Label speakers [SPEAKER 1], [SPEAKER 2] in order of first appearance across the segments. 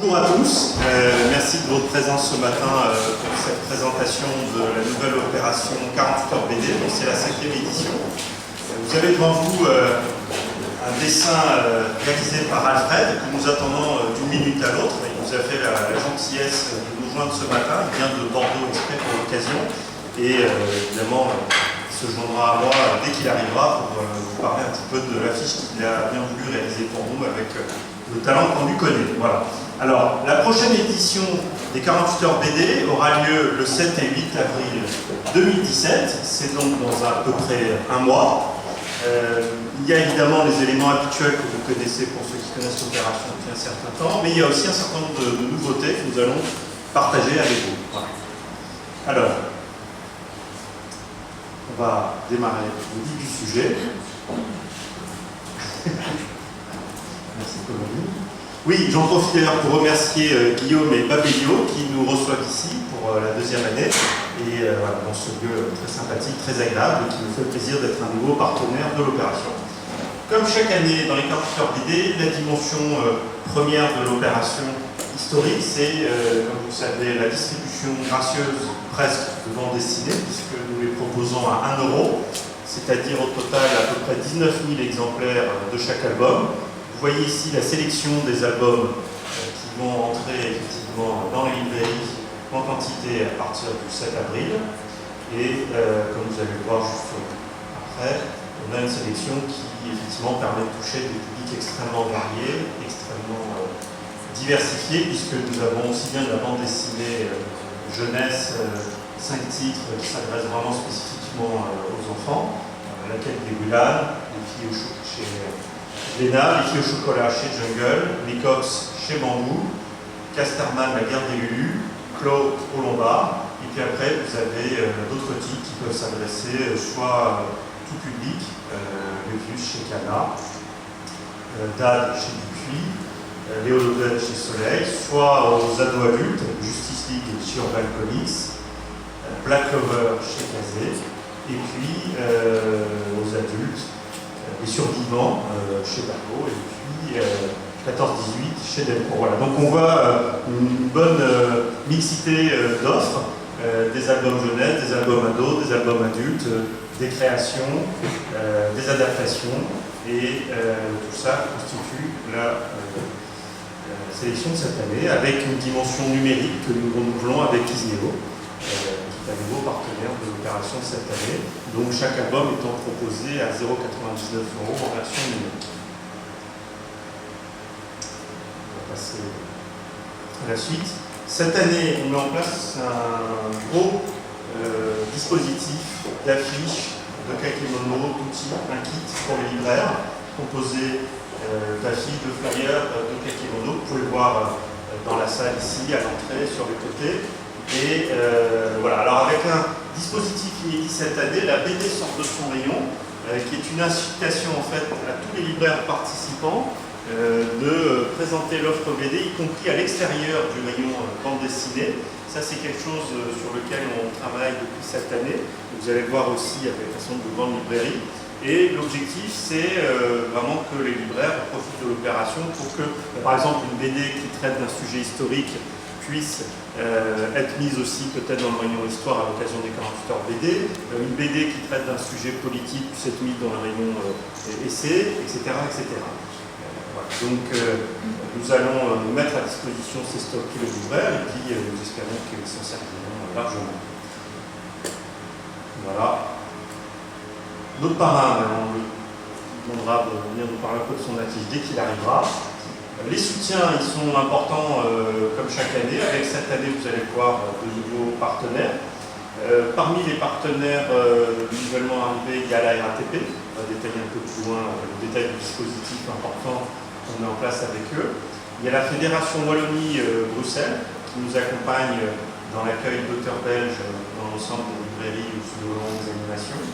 [SPEAKER 1] Bonjour à tous, merci de votre présence ce matin pour cette présentation de la nouvelle opération 48 heures BD, donc c'est la 5e édition. Vous avez devant vous un dessin réalisé par Alfred que nous attendons d'une minute à l'autre. Il nous a fait la gentillesse de nous joindre ce matin, il vient de Bordeaux exprès pour l'occasion et évidemment il se joindra à moi dès qu'il arrivera pour vous parler un petit peu de l'affiche qu'il a bien voulu réaliser pour nous avec le talent qu'on lui connaît. Voilà. Alors, la prochaine édition des 48 heures BD aura lieu le 7 et 8 avril 2017. C'est donc dans à peu près un mois. Il y a évidemment les éléments habituels que vous connaissez pour ceux qui connaissent l'opération depuis un certain temps, mais il y a aussi un certain nombre de nouveautés que nous allons partager avec vous. Voilà. Alors, on va démarrer le vif du sujet. Merci Colonie. Oui, j'en profite d'ailleurs pour remercier Guillaume et Babelio qui nous reçoivent ici pour la 2e année et voilà, dans ce lieu très sympathique, très agréable et qui nous fait le plaisir d'être un nouveau partenaire de l'opération. Comme chaque année dans les 48 heures BD, la dimension première de l'opération historique, c'est, comme vous le savez, la distribution gracieuse presque de bandes dessinées, puisque nous les proposons à 1 €, c'est-à-dire au total à peu près 19 000 exemplaires de chaque album. Vous voyez ici la sélection des albums qui vont entrer effectivement dans les librairies en quantité à partir du 7 avril. Et comme vous allez le voir juste après, on a une sélection qui effectivement permet de toucher des publics extrêmement variés, extrêmement diversifiés, puisque nous avons aussi bien de la bande dessinée jeunesse, 5 titres qui s'adressent vraiment spécifiquement aux enfants, La Quête des Goulan, Les filles chez Léna, Les filles au chocolat chez Jungle, Les Cox chez Bambou, Casterman, La guerre des Lulu, Claude au Lombard, et puis après vous avez d'autres titres qui peuvent s'adresser soit tout public, Levius chez Cana, Dad chez Dupuis, Léolodette chez Soleil, soit aux ados adultes, Justice League chez Urban Comics, Black Clover chez Kazé, et puis aux adultes, Les Survivants chez Baco, et puis 14-18 chez Delcourt. Voilà. Donc on voit une bonne mixité d'offres, des albums jeunesse, des albums ados, des albums adultes, des créations, des adaptations, et tout ça constitue la sélection de cette année, avec une dimension numérique que nous renouvelons avec Isneo, un nouveau partenaire de l'opération cette année, donc chaque album étant proposé à 0,99 € en version numérique. On va passer à la suite. Cette année, on met en place un gros dispositif d'affiches, de kakémono, d'outils, un kit pour les libraires, composé d'affiches, de flyers, de kakémono. Vous pouvez le voir dans la salle ici, à l'entrée, sur les côtés. Et voilà, alors avec un dispositif inédit cette année, la BD sort de son rayon, qui est une incitation en fait à tous les libraires participants de présenter l'offre BD, y compris à l'extérieur du rayon bande dessinée. Ça c'est quelque chose sur lequel on travaille depuis cette année. Vous allez le voir aussi avec un certain nombre de grandes librairies. Et l'objectif c'est vraiment que les libraires profitent de l'opération pour que, par exemple, une BD qui traite d'un sujet historique puisse être mise aussi peut-être dans le rayon histoire à l'occasion des 48 heures BD, une BD qui traite d'un sujet politique puisse être mise dans le rayon essai, etc. etc. Voilà. Donc nous allons mettre à disposition ces stocks pour les libraires et puis nous espérons qu'ils s'en serviront largement. Voilà. Notre parrain, on lui demandera de venir nous parler un peu de son affiche dès qu'il arrivera. Les soutiens, ils sont importants comme chaque année. Avec cette année, vous allez voir de nouveaux partenaires. Parmi les partenaires nouvellement arrivés, il y a la RATP. On va détailler un peu plus loin le détail du dispositif important qu'on met en place avec eux. Il y a la Fédération Wallonie-Bruxelles qui nous accompagne dans l'accueil d'auteurs belges dans l'ensemble des librairies sous le nom des animations.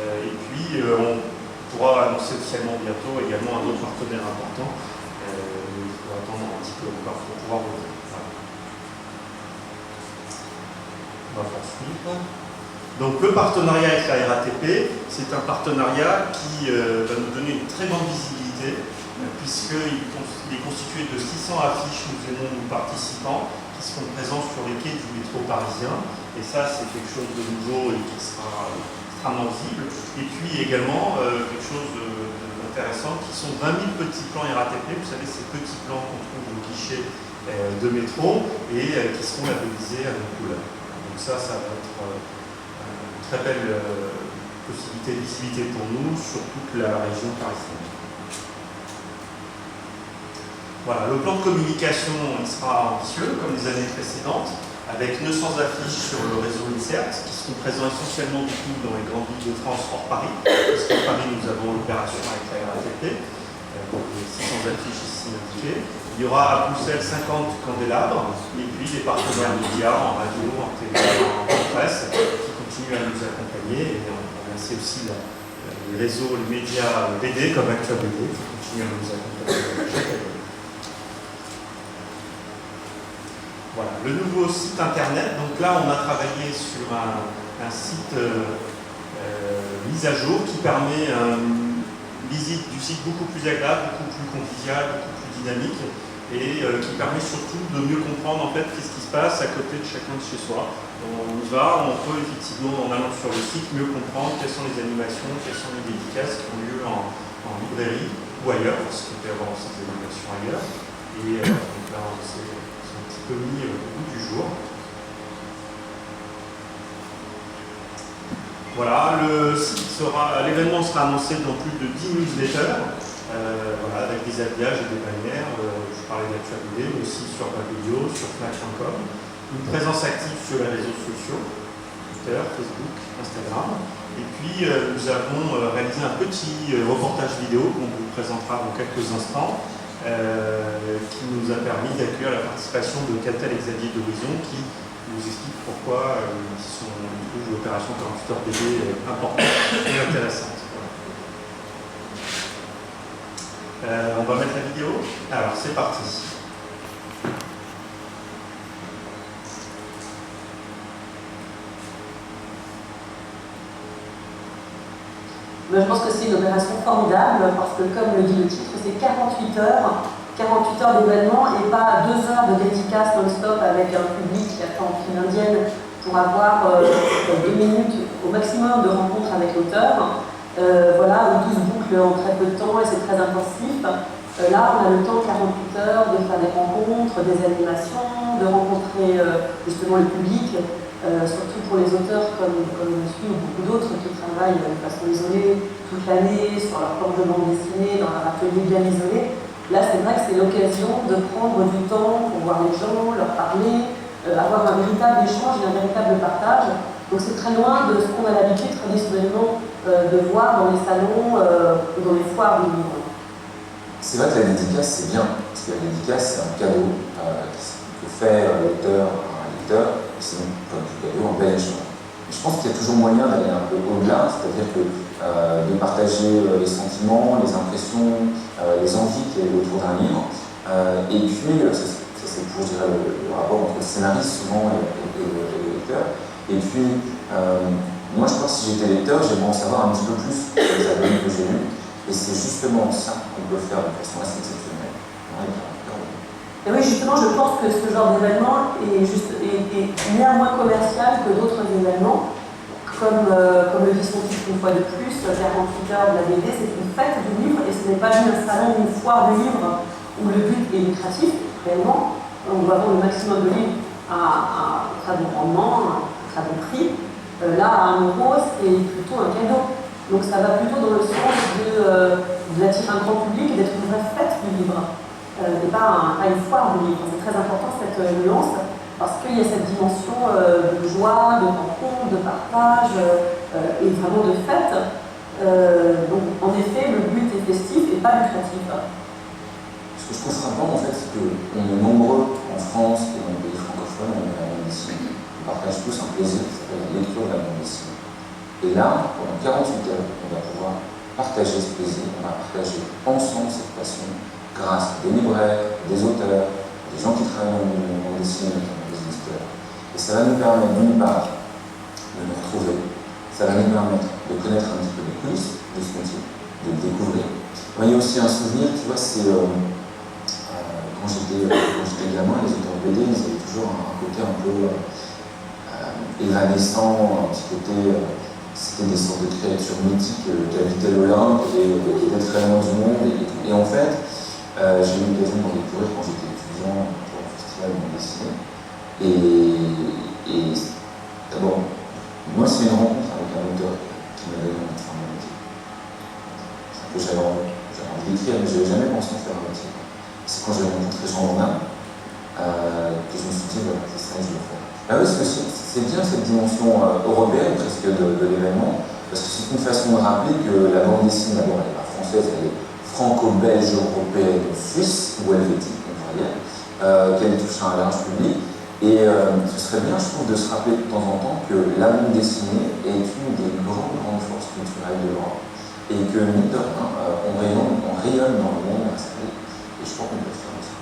[SPEAKER 1] Et puis, on pourra annoncer officiellement bientôt également un autre partenaire important. Il faut attendre un petit peu encore pour pouvoir revenir. Voilà. On va poursuivre. Donc le partenariat avec la RATP, c'est un partenariat qui va nous donner une très grande visibilité puisqu'il est constitué de 600 affiches nous participants qui seront présents sur les quais du métro parisien. Et ça, c'est quelque chose de nouveau et qui sera extrêmement visible. Et puis également, quelque chose d'intéressant, qui sont 20 000 petits plans RATP. Vous savez, ces petits plans qu'on trouve au guichet de métro et qui seront labellisés à nos couleurs. Donc ça va être une très belle possibilité de visibilité pour nous sur toute la région parisienne. Voilà, le plan de communication il sera ambitieux comme les années précédentes, avec 900 affiches sur le réseau INSERT qui seront présents essentiellement du coup dans les grandes villes de France hors Paris, puisqu'à Paris nous avons l'opération avec la RATP, donc les 600 affiches ici indiquées. Il y aura à Bruxelles 50 candélabres, et puis des partenaires médias en radio, en télé, en presse, qui continuent à nous accompagner. Et on remercie aussi les réseaux, les médias BD comme Actua BD, qui continuent à nous accompagner chaque année. Voilà, le nouveau site internet, donc là on a travaillé sur un site mis à jour qui permet une visite du site beaucoup plus agréable, beaucoup plus conviviale, beaucoup plus dynamique et qui permet surtout de mieux comprendre en fait qu'est-ce qui se passe à côté de chacun de chez soi. On y va, on peut effectivement en allant sur le site mieux comprendre quelles sont les animations, quelles sont les dédicaces qui ont lieu en librairie ou ailleurs, parce qu'il peut y avoir aussi des animations ailleurs. Et donc là c'est un petit peu mis au bout du jour. Voilà, l'événement sera annoncé dans plus de 10 newsletters, voilà, avec des habillages et des bannières. Je parlais d'actualité, mais aussi sur Babelio, sur Fnac.com. Une présence active sur les réseaux sociaux, Twitter, Facebook, Instagram. Et puis, nous avons réalisé un petit reportage vidéo qu'on vous présentera dans quelques instants, qui nous a permis d'accueillir la participation de Catel et Xavier d'Horizon, qui nous explique pourquoi l'opération 48 heures BD est importante et intéressante. Voilà. On va mettre la vidéo. Alors, c'est parti.
[SPEAKER 2] Je pense que c'est une opération formidable parce que, comme le dit le titre, c'est 48 heures d'événement et pas 2 heures de dédicace non-stop avec un public qui attend en file indienne pour avoir 2 minutes au maximum de rencontres avec l'auteur. Voilà, où tout se boucle en très peu de temps et c'est très intensif. Là, on a le temps, 48 heures, de faire des rencontres, des animations, de rencontrer justement le public. Surtout pour les auteurs comme je suis ou beaucoup d'autres qui travaillent de façon isolée toute l'année sur leur planche de bande dessinée, dans leur atelier bien isolé. Là, c'est vrai que c'est l'occasion de prendre du temps pour voir les gens, leur parler, avoir un véritable échange et un véritable partage. Donc c'est très loin de ce qu'on a l'habitude traditionnellement de voir dans les salons ou dans les foires du livre.
[SPEAKER 3] C'est vrai que la dédicace, c'est bien, parce que la dédicace, c'est un cadeau que fait l'auteur à un lecteur. C'est donc, comme tout cadeau, un bel échange. Je pense qu'il y a toujours moyen d'aller un peu au-delà, c'est-à-dire que de partager les sentiments, les impressions, les envies qu'il y a autour d'un livre. Et puis, ça c'est pour dire, le rapport entre le scénariste souvent et le lecteur. Et puis, moi je pense que si j'étais lecteur, j'aimerais en savoir un petit peu plus sur les albums que j'ai lus. Et c'est justement ça qu'on peut faire de façon assez exceptionnelle.
[SPEAKER 2] Et oui, justement, je pense que ce genre d'événement est néanmoins commercial que d'autres événements, comme le dit son titre une fois de plus, 48 heures de la BD, c'est une fête du livre et ce n'est pas juste un salon ou une foire de livres où le but est lucratif, réellement. On doit vendre le maximum de livres à un très bon rendement, à un très bon prix. Là, à 1 €, c'est plutôt un cadeau. Donc ça va plutôt dans le sens d'attirer un grand public et d'être une vraie fête du livre. Et pas une foire de livres. C'est très important cette nuance parce qu'il y a cette dimension de joie, de rencontre, de partage et vraiment de fête. Donc en effet, le but est festif et pas lucratif.
[SPEAKER 3] Ce que je trouve frappant en fait, c'est qu'on est nombreux en France et dans les pays francophones, on est la bande dessinée. On partage tous un plaisir qui s'appelle la lecture de la bande dessinée. Et là, pendant 48 heures, on va pouvoir partager ce plaisir, on va partager ensemble cette passion grâce à des libraires, des auteurs, des gens qui travaillent dans le bande dessinée, notamment des éditeurs. Et ça va nous permettre d'une part de nous retrouver, ça va nous permettre de connaître un petit peu les coulisses de ce métier, de le découvrir, Moi, il y a aussi un souvenir, tu vois, c'est quand j'étais gamin, les auteurs de BD, ils avaient toujours un côté un peu évanescent, un petit côté, c'était des sortes de créatures mythiques qui habitaient l'Olympe et qui étaient très loin du monde et en fait, j'ai eu l'occasion d'en découvrir quand j'étais étudiant pour un festival de bande dessinée. Et d'abord, moi, c'est une rencontre avec un auteur qui m'a donné envie de faire mon métier. C'est un peu j'avais envie d'écrire, mais je n'avais jamais pensé en faire un métier. C'est quand j'ai rencontré Jean Romain que je me suis dit, voilà, c'est ça que je veux faire. Ah oui, parce que c'est bien cette dimension européenne presque de l'événement, parce que c'est une façon de rappeler que la bande dessinée, d'abord, elle n'est pas française, elle est franco-belge, européenne, suisse ou helvétique, on va dire, qu'elle touche à un large public. Et ce serait bien, je trouve, de se rappeler de temps en temps que la bande dessinée est une des grandes forces culturelles de l'Europe. Et que, mine de rien, on rayonne dans le monde, et je crois qu'on peut le faire aussi.